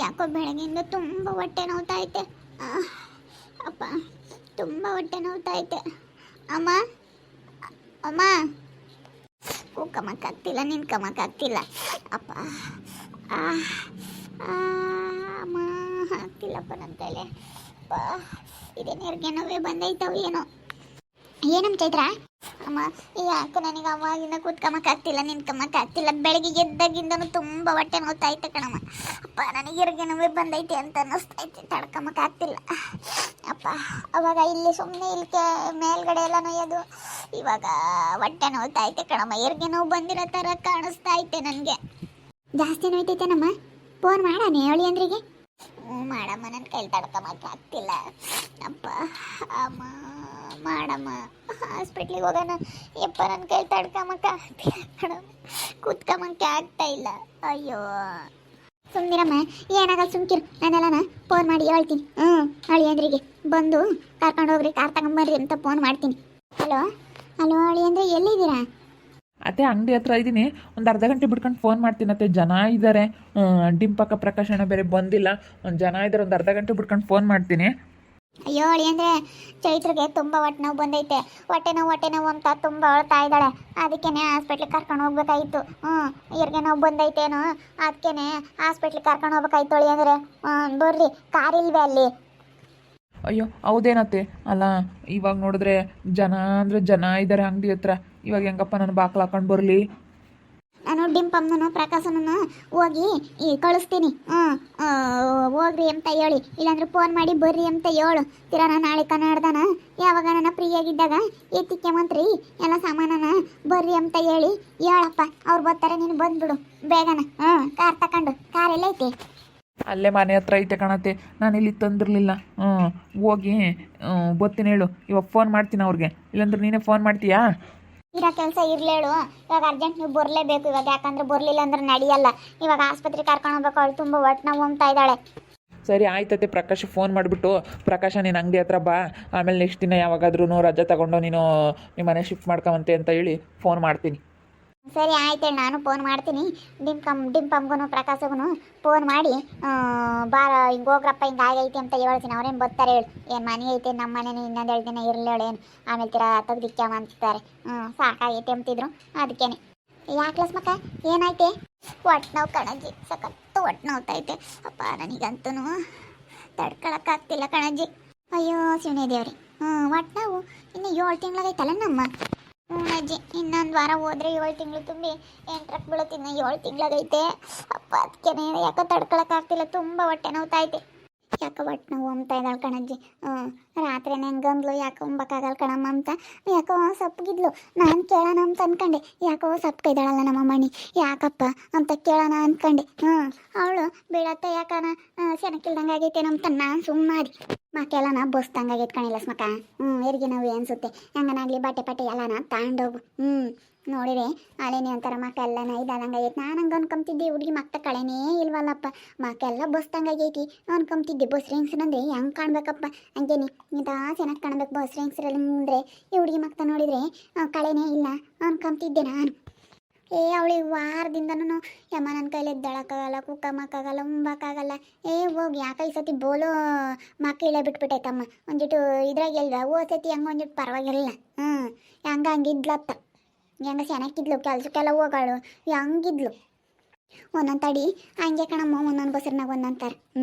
ಯಾಕೋ ಬೆಳಗ್ಗೆಯಿಂದ ತುಂಬ ಹೊಟ್ಟೆ ನೋವ್ತಾ ಐತೆ. ಅಪ್ಪ ತುಂಬ ಹೊಟ್ಟೆ ನೋವ್ತಾ ಐತೆ. ಅಮ್ಮ ಅಮ್ಮ ಕೂಕಮಕ್ಕಾಗ್ತಿಲ್ಲ, ನಿನ್ಕಮಕ್ಕಾಗ್ತಿಲ್ಲ. ಅಪ್ಪ ಆ ಆ, ಅಮ್ಮ ಆಗ್ತಿಲ್ಲಪ್ಪ ನನ್ನ ಕೈಲೆ. ಅಪ್ಪ ಇದೇನು ಹೆರಿಗೆ ನೋವೇ ಬಂದೈತವು ಏನೋ. ಏನಮ್ಮ ಚೈತ್ರ? ಅಮ್ಮ ಯಾಕೆ ನನಗೆ ಅವಾಗಿಂದ ಕೂತ್ಕೊಂಬಕ್ಕಾಗ್ತಿಲ್ಲ, ನಿಂತ್ಕೊಂಬಕ್ಕಾಗ್ತಿಲ್ಲ. ಬೆಳಗ್ಗೆ ಎದ್ದಾಗಿಂದನೂ ತುಂಬ ಹೊಟ್ಟೆ ನೋವ್ತಾ ಐತೆ ಕಣಮ್ಮ. ಅಪ್ಪ ನನಗೆ ಹೆರಿಗೆ ನೋವೇ ಬಂದೈತೆ ಅಂತ ಅನ್ನಿಸ್ತೈತೆ, ತಡ್ಕೊಂಬಕ್ಕಾಗ್ತಿಲ್ಲ. ಅಪ್ಪ ಅವಾಗ ಇಲ್ಲಿ ಸುಮ್ಮನೆ ಇಲ್ಲಿ ಮೇಲ್ಗಡೆ ಎಲ್ಲ ನೋಯೋದು, ಇವಾಗ ಹೊಟ್ಟೆ ನೋವ್ತಾ ಐತೆ ಕಣಮ್ಮ. ಹೆರಿಗೆ ನೋವು ಬಂದಿರೋ ಥರ ಕಾಣಿಸ್ತಾ ಐತೆ ನನಗೆ. ಜಾಸ್ತಿ ನೋಯ್ತೈತೇನಮ್ಮ? ಫೋನ್ ಮಾಡಾನೆ ಹೇಳಿ ಅಂದ್ರಿಗೆ. ಮಾಡಮ್ಮ, ನನ್ನ ಕೈಲಿ ತಡ್ಕೊಂಬಕ್ಕಾಗ್ತಿಲ್ಲ. ಅಪ್ಪ ಅಮ್ಮ ಮಾಡಮ್ಮ, ಹಾಸ್ಪಿಟ್ಲಿಗೆ ಹೋಗೋಣ. ಯಪ್ಪ ನನ್ನ ಕೈ ತಡ್ಕೊಂಬಕ್ಕೆ ಆಗ್ತಿಲ್ಲ ಕಣಮ್ಮ, ಕೂತ್ಕೊಂಬಕ್ಕೆ ಆಗ್ತಾ ಇಲ್ಲ. ಅಯ್ಯೋ ಸುಮ್ಮನಿರಮ್ಮ, ಏನಾಗಲ್ಲ ಸುಮ್ಕಿರು. ನಾನೆಲ್ಲನ ಫೋನ್ ಮಾಡಿ ಹೇಳ್ತೀನಿ. ಅಳಿಯಂದ್ರಿಗೆ ಬಂದು ಕರ್ಕೊಂಡು ಹೋಗ್ರಿ, ಕಾರ್ ತಗೊಂಬರ್ರಿ ಅಂತ ಫೋನ್ ಮಾಡ್ತೀನಿ. ಹಲೋ ಹಲೋ ಅಳಿಯಂದ್ರೆ ಎಲ್ಲಿದ್ದೀರಾ? ಅತ್ತೆ ಅಂಗಡಿ ಹತ್ರ ಇದ್ದೀನಿ, ಒಂದು ಅರ್ಧ ಗಂಟೆ ಬಿಟ್ಕೊಂಡು ಫೋನ್ ಮಾಡ್ತೀನಿ. ಅತ್ತೆ ಜನ ಇದ್ದಾರೆ, ಡಿಂಪಕ್ಕ ಪ್ರಕಾಶನ ಬೇರೆ ಬಂದಿಲ್ಲ, ಒಂದು ಜನ ಇದ್ದಾರೆ, ಒಂದು ಅರ್ಧ ಗಂಟೆ ಬಿಟ್ಕೊಂಡು ಫೋನ್ ಮಾಡ್ತೀನಿ. ಅಯ್ಯೋ ಅಳಿಯಂದ್ರೆ ಚೈತ್ರಿಗೆ ತುಂಬ ಹೊಟ್ಟೆ ನೋವು ಬಂದೈತೆ. ಹೊಟ್ಟೆ ನೋವು ಅಂತ ತುಂಬ ಅಳ್ತಾ ಇದ್ದಾಳೆ. ಅದಕ್ಕೇನೆ ಹಾಸ್ಪಿಟ್ಲಿಗೆ ಕರ್ಕೊಂಡು ಹೋಗ್ಬೇಕಾಯ್ತು. ಹೆರಿಗೆ ನೋವು ಬಂದೈತೇನೋ, ಅದಕ್ಕೇನೆ ಹಾಸ್ಪಿಟ್ಲಿಗೆ ಕರ್ಕೊಂಡು ಹೋಗ್ಬೇಕಾಯ್ತು ಅಳಿಯಂದ್ರೆ. ಬರ್ರಿ, ಕಾರ್ ಇಲ್ವೇ ಅಲ್ಲಿ? ಅಯ್ಯೋ ಹೌದೇನತ್ತೆ, ಅಲ್ಲ ಇವಾಗ ನೋಡಿದ್ರೆ ಜನ ಅಂದರೆ ಜನ ಇದ್ದಾರೆ ಅಂಗಡಿ ಹತ್ರ. ಇವಾಗ ಹೆಂಗಪ್ಪ ನಾನು ಬಾಕ್ಲು ಹಾಕೊಂಡು ಬರಲಿ? ನಾನು ಡಿಂಪಮ್ಮನೂ ಪ್ರಕಾಶನೂ ಹೋಗಿ ಕಳಿಸ್ತೀನಿ. ಹೋಗ್ರಿ ಅಂತ ಹೇಳಿ, ಇಲ್ಲಾಂದ್ರೆ ಫೋನ್ ಮಾಡಿ ಬರ್ರಿ ಅಂತ ಹೇಳು. ತಿರಾ ನಾಳೆ ಕನ್ನಡದನ ಯಾವಾಗ ನನ್ನ ಫ್ರೀಯಾಗಿದ್ದಾಗ ಎತ್ತಿಕ್ಕೆ ಮಂತ್ರಿ ಎಲ್ಲ ಸಾಮಾನನ ಬರ್ರಿ ಅಂತ ಹೇಳಿ ಹೇಳಪ್ಪ. ಅವ್ರು ಬರ್ತಾರೆ, ನೀನು ಬಂದ್ಬಿಡು ಬೇಗನ. ಕಾರ್ ತಗೊಂಡು. ಕಾರ್ ಎಲ್ಲ ಐತೆ? ಅಲ್ಲೇ ಮನೆ ಹತ್ರ ಐತೆ ಕಣತ್ತೆ, ನಾನು ಇಲ್ಲಿ ತಂದಿರಲಿಲ್ಲ. ಹೋಗಿ ಬರ್ತೀನಿ ಹೇಳು. ಇವಾಗ ಫೋನ್ ಮಾಡ್ತೀನಿ ಅವ್ರಿಗೆ, ಇಲ್ಲಾಂದ್ರೆ ನೀನೇ ಫೋನ್ ಮಾಡ್ತೀಯಾ? ಇರೋ ಕೆಲಸ ಇರಲೇಳು. ಇವಾಗ ಅರ್ಜೆಂಟ್ ನೀವು ಬರಲೇಬೇಕು ಇವಾಗ, ಯಾಕಂದ್ರೆ ಬರಲಿಲ್ಲ ಅಂದ್ರೆ ನಡೆಯಲ್ಲ. ಇವಾಗ ಆಸ್ಪತ್ರೆಗೆ ಕರ್ಕೊಂಡು ಹೋಗ್ಬೇಕು, ಅವಳು ತುಂಬ ಹೊಟ್ಟೆ ನೋವು ಹೋಗ್ತಾ ಇದ್ದಾಳೆ. ಸರಿ ಆಯ್ತತೆ, ಪ್ರಕಾಶ್ ಫೋನ್ ಮಾಡಿಬಿಟ್ಟು, ಪ್ರಕಾಶ ನೀನು ಅಂಗಡಿ ಹತ್ರ ಬಾ, ಆಮೇಲೆ ನೆಕ್ಸ್ಟ್ ದಿನ ಯಾವಾಗಾದ್ರೂ ರಜೆ ತಗೊಂಡು ನೀನು ನಿಮ್ಮ ಮನೆ ಶಿಫ್ಟ್ ಮಾಡ್ಕೊಂಬಂತೆ ಅಂತ ಹೇಳಿ ಫೋನ್ ಮಾಡ್ತೀನಿ. ಸರಿ ಆಯ್ತು, ನಾನು ಫೋನ್ ಮಾಡ್ತೀನಿ. ಡಿಂಪಮ್ಗೂ ಪ್ರಕಾಶಗೂ ಫೋನ್ ಮಾಡಿ ಬಾರ ಹಿಂಗೆ ಹೋಗ್ರಪ್ಪ, ಹಿಂಗೆ ಆಗೈತೆ ಅಂತ ಹೇಳ್ತೀನಿ. ಅವ್ರೇನು ಬರ್ತಾರೆ ಹೇಳು. ಏನು ಮನೆ ಐತೆ, ನಮ್ಮ ಮನೇನು ಇನ್ನೊಂದು 2 ದಿನ ಇರಲೇಳು, ಏನು ಆಮೇಲೆ ತೀರಾ ತೆಗ್ದಿಕ್ಕಾಮ ಅಂತಾರೆ. ಸಾಕಾಗೈತೆ ಅಂತಿದ್ರು, ಅದಕ್ಕೇನೆ. ಯಾಕ್ಲಸ್ ಮಕ್ಕ ಏನಾಯ್ತೆ? ಹೊಟ್ಟೆ ನೋವು ಕಣಜ್ಜಿ, ಸಖತ್ತು ಹೊಟ್ಟೆ ನೋವ್ತೈತೆ. ಅಪ್ಪ ನನಗಂತೂ ತಡ್ಕೊಳಕ್ಕಾಗ್ತಿಲ್ಲ ಕಣಜ್ಜಿ. ಅಯ್ಯೋ ಶಿವನೇ ದೇವ್ರಿ. ಹೊಟ್ಟೆ ನೋವು ಇನ್ನು 7 ತಿಂಗಳಾಗೈತಲ್ಲ ನಮ್ಮ. ಅಜ್ಜಿ, ಇನ್ನೊಂದು ವಾರ ಹೋದ್ರೆ 7 ತಿಂಗಳು ತುಂಬಿ 8ಕ್ಕೆ ಬೀಳುತ್ತೆ. ಇನ್ನು 7 ತಿಂಗಳಾಗೈತೆ. ಅಪ್ಪ ಅದಕ್ಕೇನೆ ಯಾಕೋ ತಡ್ಕೊಳಕ್ಕಾಗ್ತಿಲ್ಲ, ತುಂಬ ಹೊಟ್ಟೆ ನೋವ್ತೈತೆ. ಯಾಕೆ ಹೊಟ್ಟೆ ನೋವು ಅಂಬ್ತಾ ಇದ್ದಾಳೆ ಕಣಜ್ಜಿ. ರಾತ್ರಿನೇ ಹೆಂಗಂದ್ಲು, ಯಾಕೆ ಉಂಬಕ್ಕಾಗಲ್ಲ ಕಣಮ್ಮ ಅಂತ. ಯಾಕೋ ಸಪ್ಪಗಿದ್ಲು. ನಾನು ಕೇಳೋಣ ಅಂತ ಅನ್ಕೊಂಡೆ, ಯಾಕೋ ಸಪ್ಪಗಿದ್ದಾಳಲ್ಲ ನಮ್ಮ ಮಣಿ, ಯಾಕಪ್ಪ ಅಂತ ಕೇಳೋಣ ಅನ್ಕೊಂಡೆ. ಅವಳು ಬೀಳತ್ತ ಯಾಕನ ಸೆನಕಿಲ್ದಂಗೆ ಆಗೈತೇನೋ ಅಂತ ನಾನು ಸುಮ್ಮನಾದಿ. ಮಕ್ಕೆಲ್ಲನ ಬಸ್ದಂಗೆ ಆಗೈತೆ ಕಣಿಲ್ಲ ಸ್ಮಕ. ಹೆರಿಗೆ ನೋವು ಅನ್ಸುತ್ತೆ. ಹೆಂಗನಾಗ್ಲಿ ಬಟ್ಟೆ ಎಲ್ಲನ ತಗೊಂಡೋಗು. ನೋಡಿರಿ ಅಲ್ಲೇನೇ ಅಂತಾರ ಮಕ್ಕೆಲ್ಲನ ಇದಂಗೆ ಆಗೈತೆ. ನಾನು ಹಂಗೆ ಅನ್ಕೊಂತಿದ್ದೆ, ಹುಡುಗಿ ಮಕ್ಕ ಕಳೆನೇ ಇಲ್ವಲ್ಲಪ್ಪ, ಮಕ್ಕೆಲ್ಲ ಬಸ್ದಂಗೆ ಆಗೈತಿ ಅನ್ಕೊಂತಿದ್ದೆ. ಬಸ್ ರಿಂಗ್ಸ್ನಂದ್ರೆ ಹೆಂಗೆ ಕಾಣ್ಬೇಕಪ್ಪ, ಹಂಗೇನಿ ಇಂಥ ಚೆನ್ನಾಗಿ ಕಾಣ್ಬೇಕು ಬಸ್ ರಿಂಗ್ಸ್ರಲ್ಲಿ ಮುಂದ್ರೆ. ಈ ಹುಡುಗಿ ಮಕ್ಕ ನೋಡಿದರೆ ಕಳೆನೇ ಇಲ್ಲ ಅನ್ಕೊಂತಿದ್ದೆ ನಾನು. ಅವಳಿಗೆ ವಾರದಿಂದನೂ ಯಮ್ಮ ನನ್ನ ಕೈಲಿ ಎದ್ದಳಕ್ಕಾಗಲ್ಲ, ಕುಕ್ಕಮ್ಮಕ್ಕಾಗಲ್ಲ, ಉಂಬಕ್ಕಾಗಲ್ಲ. ಹೋಗಿ ಯಾಕೆ ಈ ಸತಿ ಬೋಲೋ ಮಕ್ಕ ಇಳೆ ಬಿಟ್ಬಿಟ್ಟೈತಮ್ಮ. ಒಂದಿಟ್ಟು ಇದ್ರಾಗ ಎಲ್ದ ಸತಿ ಹಂಗೆ ಒಂದಿಟ್ಟು ಪರವಾಗಿರಲಿಲ್ಲ. ಹಂಗಿದ್ಲತ್ತ, ಹೆಂಗೆ ಚೆನ್ನಾಗಿದ್ಲು, ಕೆಲ್ಸಕ್ಕೆಲ್ಲ ಹೋಗಾಳು, ಹಂಗಿದ್ಲು. ಒಂದೊಂದು ತಡಿ ಹಂಗೆ ಕಣಮ್ಮ, ಒಂದೊಂದು ಬಸ್ರಿನಾಗ ಒಂದೊಂತಾರೆ.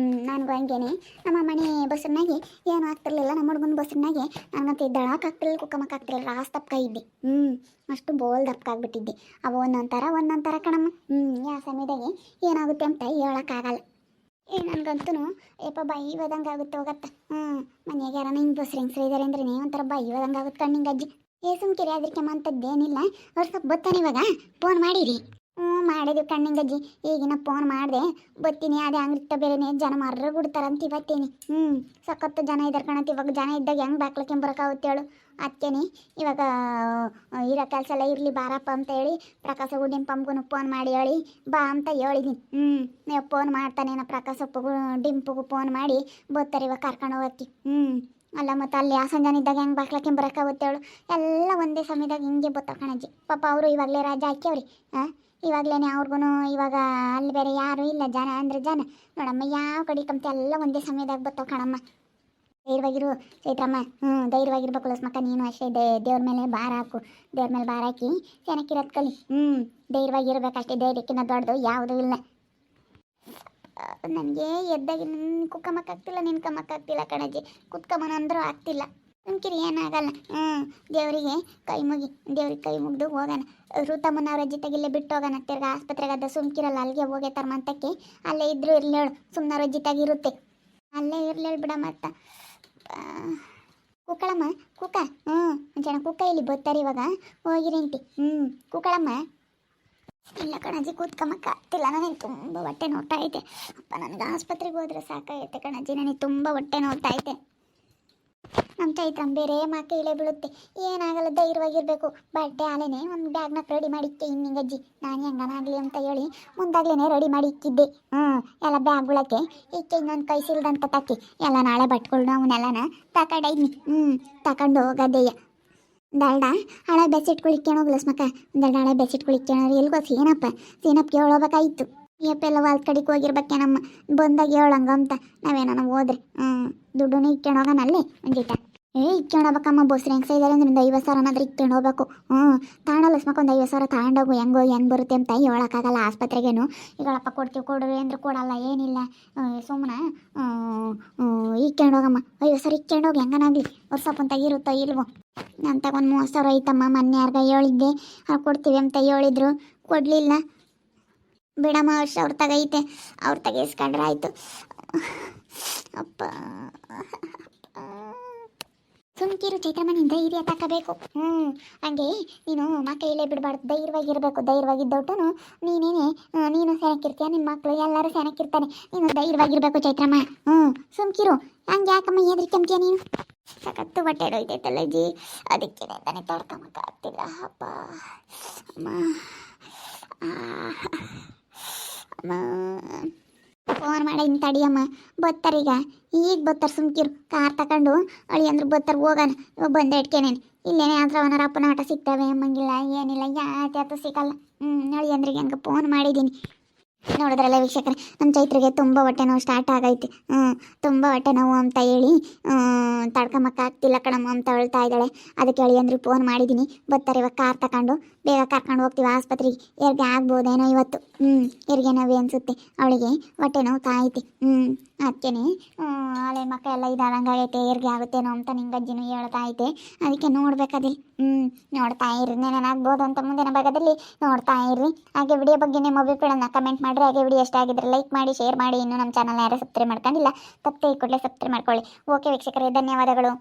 ನನಗೂ ಹಂಗೇನೆ ನಮ್ಮ ಮನೆ ಬಸ್ರಿನಾಗೆ ಏನೂ ಆಗ್ತಿರ್ಲಿಲ್ಲ. ನಮ್ಮ ಹುಡುಗನ ಬಸ್ರಿನಾಗೆ ನನಗಂತ ಇದ್ದಳಕ್ಕಾಗ್ತಿರ್ಲಿಲ್ಲ, ಕುಕ್ಕಮ್ಮಕ್ಕಾಗ್ತಿರ್ಲಿಲ್ಲ. ರಾಸ್ ದಪ್ಪ ಇದ್ದೆ. ಅಷ್ಟು ಬೋಲ್ ದಪ್ಪ ಆಗ್ಬಿಟ್ಟಿದ್ದೆ. ಅವು ಒಂದೊಂಥರ ಕಣಮ್ಮ. ಯಾವ ಸಮಯದಾಗೆ ಏನಾಗುತ್ತೆ ಅಂತ ಹೇಳೋಕ್ಕಾಗಲ್ಲ. ನನಗಂತೂ ಯಪ್ಪ ಬಾಯಿ ಹೋದಂಗೆ ಆಗುತ್ತೆ ಹೋಗತ್ತ. ಮನೆಯಾಗ ಯಾರನ್ನ ಹಿಂಗೆ ಬಸ್ ಹೆಂಗ್ಸ್ರು ಇದ್ದಾರೆ ಅಂದ್ರೆ ಒಂಥರ ಬಾಯಿ ಹೋದಂಗೆ ಆಗುತ್ತೆ ಕಣ್ಣಿಂಗೆ ಅಜ್ಜಿ. ಸುಮ್ಕಿರಿ, ಅದಕ್ಕೆ ಅಂತದ್ದೇನಿಲ್ಲ. ಅವ್ರು ಸ್ವಲ್ಪ ಬರ್ತಾನೆ ಇವಾಗ, ಫೋನ್ ಮಾಡಿರಿ. ಮಾಡಿದ್ವಿ ಕಣ್ಣಿಂಗಜ್ಜಿ. ಈಗಿನ ಫೋನ್ ಮಾಡಿದೆ, ಬರ್ತೀನಿ. ಅದೇ ಅಂಗಡಿ ಬೇರೆನೇ ಜನ ಮರ್ರ ಬಿಡ್ತಾರಂತ ಇವತ್ತೇನಿ. ಸಖತ್ತು ಜನ ಇದ್ದಾರೆ ಕಣಂತ. ಇವಾಗ ಜನ ಇದ್ದಾಗ ಹೆಂಗೆ ಬಾಕ್ಲಕ್ಕೆ ಬರೋಕ್ಕಾಗುತ್ತೆ ಹೇಳು. ಅದಕ್ಕೇನೆ ಇವಾಗ ಇರೋ ಕೆಲಸ ಎಲ್ಲ ಇರಲಿ ಬಾರಪ್ಪ ಅಂತ ಹೇಳಿ ಪ್ರಕಾಶಗೂ ಡಿಂಪಮ್ಗೂ ಫೋನ್ ಮಾಡಿ ಹೇಳಿ ಬಾ ಅಂತ ಹೇಳಿದ್ದೀನಿ. ನೀವು ಫೋನ್ ಮಾಡ್ತಾನೇನೋ ಪ್ರಕಾಶಪ್ಪಗೂ ಡಿಂಪಗೂ ಫೋನ್ ಮಾಡಿ ಬರ್ತಾರೆ ಇವಾಗ ಕರ್ಕೊಂಡು ಹೋಗಕ್ಕೆ. ಅಲ್ಲ ಮತ್ತು ಅಲ್ಲಿ ಸಂಜಾನ ಇದ್ದಾಗ ಹೆಂಗೆ ಬಾಕ್ಲಕ್ಕೆ ಬರೋಕ್ಕಾಗುತ್ತೆ ಹೇಳು. ಎಲ್ಲ ಒಂದೇ ಸಮಯದಾಗ ಹಿಂಗೆ ಬರ್ತಾವೆ ಕಣಜ್ಜಿ. ಪಾಪ ಅವರು ಇವಾಗಲೇ ರಾಜ ಹಾಕ್ಯವ್ರಿ. ಇವಾಗಲೇ ಅವ್ರಿಗೂ ಇವಾಗ ಅಲ್ಲಿ ಬೇರೆ ಯಾರೂ ಇಲ್ಲ, ಜನ ಅಂದರೆ ಜನ ನೋಡಮ್ಮ, ಯಾವ ಕಡೆ ಕಂತೆ ಎಲ್ಲ ಒಂದೇ ಸಮಯದಾಗ ಬರ್ತಾವೆ ಕಣಮ್ಮ. ಧೈರ್ಯವಾಗಿರು ಚೈತ್ರಮ್ಮ, ಧೈರ್ಯವಾಗಿರ್ಬೇಕು ಲಸ್ಮಕ್ಕ. ನೀನು ಅಷ್ಟೇ ದೇವ್ರ ಮೇಲೆ ಭಾರ ಹಾಕು, ದೇವ್ರ ಮೇಲೆ ಭಾರ ಹಾಕಿ ಚೆನ್ನಾಗಿರೋದು ಕಲಿ. ಧೈರ್ಯವಾಗಿರ್ಬೇಕಷ್ಟೇ, ಧೈರ್ಯಕ್ಕಿಂತ ದೊಡ್ಡದು ಯಾವುದೂ ಇಲ್ಲ. ನನಗೆ ಎದ್ದಾಗಿ ಕುಕ್ಕಮ್ಮಕ್ಕಾಗ್ತಿಲ್ಲ, ನಿನ್ಕಮ್ಮಕ್ಕಾಗ್ತಿಲ್ಲ ಕಣಜ್ಜಿ. ಕುತ್ಕಮ್ಮನ ಅಂದರೂ ಆಗ್ತಿಲ್ಲ. ಸುಮ್ಕಿರಿ, ಏನಾಗಲ್ಲ. ದೇವರಿಗೆ ಕೈ ಮುಗಿ, ದೇವ್ರಿಗೆ ಕೈ ಮುಗ್ದು ಹೋಗೋಣ. ಋತಮ್ಮನವ್ರ ಅಜ್ಜಿತಾಗ ಇಲ್ಲೇ ಬಿಟ್ಟು ಹೋಗೋಣ. ತಿರ್ಗ ಆಸ್ಪತ್ರೆಗದ ಸುಮ್ಕಿರಲ್ಲ, ಅಲ್ಲಿಗೆ ಹೋಗೇತಾರ ಮಂತಕ್ಕೆ. ಅಲ್ಲೇ ಇದ್ರು ಇರ್ಲೇಳು, ಸುಮ್ಮನವ್ರ ಅಜ್ಜಿತಾಗ ಇರುತ್ತೆ, ಅಲ್ಲೇ ಇರ್ಲೇಳು ಬಿಡ. ಮತ್ತ ಕುಕ್ಕಳಮ್ಮ, ಕುಕ್ಕ ಜನ ಕುಕ್ಕ ಇಲ್ಲಿ ಬರ್ತಾರೆ ಇವಾಗ, ಹೋಗಿರಿಂತಿ. ಕುಕ್ಕಳಮ್ಮ. ಇಲ್ಲ ಕಣಜ್ಜಿ, ಕೂತ್ಕಮ್ಮಕ್ಕ ಆಗ್ತಿಲ್ಲ, ನನಗೆ ತುಂಬ ಹೊಟ್ಟೆ ನೋಡ್ತಾ ಐತೆ. ಅಪ್ಪ, ನನಗೆ ಆಸ್ಪತ್ರೆಗೆ ಹೋದ್ರೆ ಸಾಕಾಗೈತೆ ಕಣಜ್ಜಿ, ನನಗೆ ತುಂಬ ಹೊಟ್ಟೆ ನೋಡ್ತಾ ಐತೆ. ನಮ್ಮ ಚೈತ್ರಮ್ಮ ಬೇರೆ ಮಾಕೆ ಇಳೆ ಬೀಳುತ್ತೆ. ಏನಾಗಲ್ಲ, ಧೈರ್ಯವಾಗಿರಬೇಕು. ಬಟ್ಟೆ ಆಲೇನೆ ಒಂದು ಬ್ಯಾಗ್ನ ರೆಡಿ ಮಾಡಿ ಇಕ್ಕೆ ಇನ್ನಿಂಗಜ್ಜಿ. ನಾನು ಹೆಂಗನಾಗಲಿ ಅಂತ ಹೇಳಿ ಮುಂದಾಗ್ಲೇ ರೆಡಿ ಮಾಡಿ ಇಕ್ಕಿದ್ದೆ. ಎಲ್ಲ ಬ್ಯಾಗ್ಗಳಕ್ಕೆ ಇಕ್ಕೆ ಇನ್ನೊಂದು ಕೈ ಸಿಲ್ದಂತ ತಕ್ಕಿ ಎಲ್ಲ ನಾಳೆ ಬಟ್ಗಳು ಅವನ್ನೆಲ್ಲನ ತಗೊಂಡೈದ್ನಿ. ತಗೊಂಡು ಗದ್ದೆಯ ದಲ್ಡ ಹಳೆ ಬೆಸಿಟ್ಗಳು ಇಕ್ಕೋಣ ಸ್ಮಕ್ಕ. ದಲ್ಡ ಹಳೆ ಬೆಸಿಟ್ಗಳು ಇಕ್ಕೋಣ ಎಲ್ಗೋ ಸೀನಪ್ಪ ಕೇಳೋಬೇಕಾಯ್ತು. ಯಪ್ಪೆಲ್ಲ ವಾಲ್ ಕಡೆಗೆ ಹೋಗಿರ್ಬೇಕೇನಮ್ಮ, ಬಂದಾಗ ಹೇಳಂಗ ಅಂತ. ನಾವೇನ ಹೋದ್ರೆ ದುಡ್ಡನ್ನು ಇಕ್ಕೊಂಡೋಗೋಣ ಅಲ್ಲೇ ಒಂದಿಟ. ಇಕ್ಕೊಂಡೋಗ್ಬೇಕಮ್ಮ, ಬಸ್ರು ಹೆಂಗ್ಸ ಇದ್ದಾರೆ ಅಂದ್ರೆ ಒಂದು 50,000 ಏನಾದ್ರೂ ಇಕ್ಕೊಂಡು ಹೋಗ್ಬೇಕು. ತಾಣಲ್ಲ ಸ್ಮಕ್ಕ, ಒಂದು 50,000 ತಗೊಂಡೋಗು. ಹೆಂಗೆ ಬರುತ್ತೆ ಅಂತ ಹೇಳೋಕ್ಕಾಗಲ್ಲ ಆಸ್ಪತ್ರೆಗೇನು. ಈಗಳಪ್ಪ ಕೊಡ್ತೀವಿ ಕೊಡ್ರಿ ಅಂದ್ರೆ ಕೊಡಲ್ಲ, ಏನಿಲ್ಲ. ಸುಮ್ಮನೆ ಇಕ್ಕೊಂಡೋಗಮ್ಮ, 50,000 ಇಕ್ಕೊಂಡೋಗಿ ಹೆಂಗನಾಗ್ಲಿ. ವರ್ಷಪ್ಪಂತ ಇರುತ್ತೋ ಇಲ್ವೋ. ನಾನು ತಗೊಂಡು 30,000 ಐತಮ್ಮ, ಮೊನ್ನೆ ಯಾರ್ಗ ಹೇಳಿದ್ದೆ ಕೊಡ್ತೀವಿ ಅಂತ ಹೇಳಿದ್ರು, ಕೊಡಲಿಲ್ಲ. ಬಿಡಮ್ಮ, ಅವ್ರ ತಗೈತೆ, ಅವ್ರ ತೆಗೆಸ್ಕೊಂಡ್ರೆ ಆಯಿತು. ಅಪ್ಪ, ಸುಮ್ಕಿರು ಚೈತ್ರಮ್ಮ, ನೀನು ಧೈರ್ಯ ತಗೋಬೇಕು. ಹಂಗೆ ನೀನು ಕೈಲೇ ಬಿಡಬಾರ್ದು, ಧೈರ್ಯವಾಗಿರಬೇಕು. ಧೈರ್ಯವಾಗಿದ್ದೊಟ್ಟು ನೀನು ಸೆನಕ್ಕಿರ್ತೀಯ, ನಿನ್ನ ಮಕ್ಕಳು ಎಲ್ಲರೂ ಸೆನಕ್ಕಿರ್ತಾನೆ. ನೀನು ಧೈರ್ಯವಾಗಿರಬೇಕು ಚೈತ್ರಮ್ಮ. ಸುಮ್ಕಿರು, ಹಂಗೆ ಯಾಕಮ್ಮ ಹೆದರಿಕೆಂತೀಯ ನೀನು? ಸಖತ್ತು ಹೊಟ್ಟೆ ಹೊಯ್ತೈತಲ್ಲ ಜಿ, ಅದಕ್ಕೆ ತಾನೇ ತಡ್ಕೊಂಬಕ್ಕ ಆಗ್ತಿಲ್ಲ. ಅಪ್ಪ ಅಮ್ಮ, ಫೋನ್ ಮಾಡಿ ಇನ್ನು ತಡಿಯಮ್ಮ, ಬತ್ತಾರೀಗ, ಈಗ ಬತ್ತಾರೆ. ಸುಮ್ಕಿರು, ಕಾರ್ ತಗೊಂಡು ಅಳಿ ಅಂದ್ರೆ ಬತ್ತಾರೆ, ಹೋಗೋಣ. ಇವಾಗ ಬಂದೆ ಇಟ್ಕೇನೇನು ಇಲ್ಲೇನೆ ಆದ್ರೆ ಅವನ ಅಪ್ಪನ ಆಟ ಸಿಗ್ತವೆ ಅಮ್ಮಂಗಿಲ್ಲ, ಏನಿಲ್ಲ, ಯಾತ ಸಿಗಲ್ಲ. ಅಳಿ ಅಂದ್ರಿಗೆ ಹಂಗೆ ಫೋನ್ ಮಾಡಿದ್ದೀನಿ. ನೋಡಿದ್ರಲ್ಲ ವೀಕ್ಷಕರೇ, ನಮ್ಮ ಚೈತ್ರಿಗೆ ತುಂಬ ಹೊಟ್ಟೆ ನೋವು ಸ್ಟಾರ್ಟ್ ಆಗೈತೆ. ತುಂಬ ಹೊಟ್ಟೆ ನೋವು ಅಂತ ಹೇಳಿ ತಡ್ಕೊಂಬಕ್ಕ ಆಗ್ತಿಲ್ಲ ಕಣಮ್ಮ ಅಂತ ಹೇಳ್ತಾ ಇದ್ದಾಳೆ. ಅದಕ್ಕೆ ಹೇಳಿ ಅಂದ್ರೆ ಫೋನ್ ಮಾಡಿದ್ದೀನಿ. ಬರ್ತಾರೆ ಇವಾಗ ಕಾರ್ ತಗೊಂಡು, ಬೇಗ ಕರ್ಕೊಂಡು ಹೋಗ್ತೀವಿ ಆಸ್ಪತ್ರೆಗೆ. ಹೆರಿಗೆ ಆಗ್ಬೋದೇನೋ ಇವತ್ತು. ಹೆರಿಗೆ ನೋವು ಅನಿಸುತ್ತೆ ಅವಳಿಗೆ, ಹೊಟ್ಟೆ ನೋವು ತಾಯ್ತಿ. ಅದಕ್ಕೇನೆ ಹಳೆ ಮಕ್ಕ ಎಲ್ಲ ಇದಾದಂಗಾಗೈತೆ, ಹೆರಿಗೆ ಆಗುತ್ತೇನೋ ಅಂತ ನಿಂಗಜ್ಜಿನೂ ಹೇಳ್ತಾ ಐತೆ. ಅದಕ್ಕೆ ನೋಡ್ಬೇಕದಿ. ನೋಡ್ತಾ ಇರ್ರಿ, ಏನಾಗ್ಬೋದು ಅಂತ ಮುಂದಿನ ಭಾಗದಲ್ಲಿ ನೋಡ್ತಾ ಇರ್ರಿ. ಹಾಗೆ ವಿಡಿಯೋ ಬಗ್ಗೆ ನಿಮ್ಮ ಅಭಿಪ್ರಾಯನ ಕಮೆಂಟ್ ಮಾಡಿರಿ. ಹಾಗೆ ವಿಡಿಯೋ ಇಷ್ಟ ಆಗಿದ್ರೆ ಲೈಕ್ ಮಾಡಿ, ಶೇರ್ ಮಾಡಿ. ಇನ್ನೂ ನಮ್ಮ ಚಾನಲ್ ಯಾರು ಸಬ್ಸ್ಕ್ರೈಬ್ ಮಾಡ್ಕೊಂಡಿಲ್ಲ, ತಪ್ಪದೆ ಈ ಕೂಡಲೇ ಸಬ್ಸ್ಕ್ರೈಬ್ ಮಾಡ್ಕೊಳ್ಳಿ. ಓಕೆ ವೀಕ್ಷಕರೇ, ಧನ್ಯವಾದಗಳು.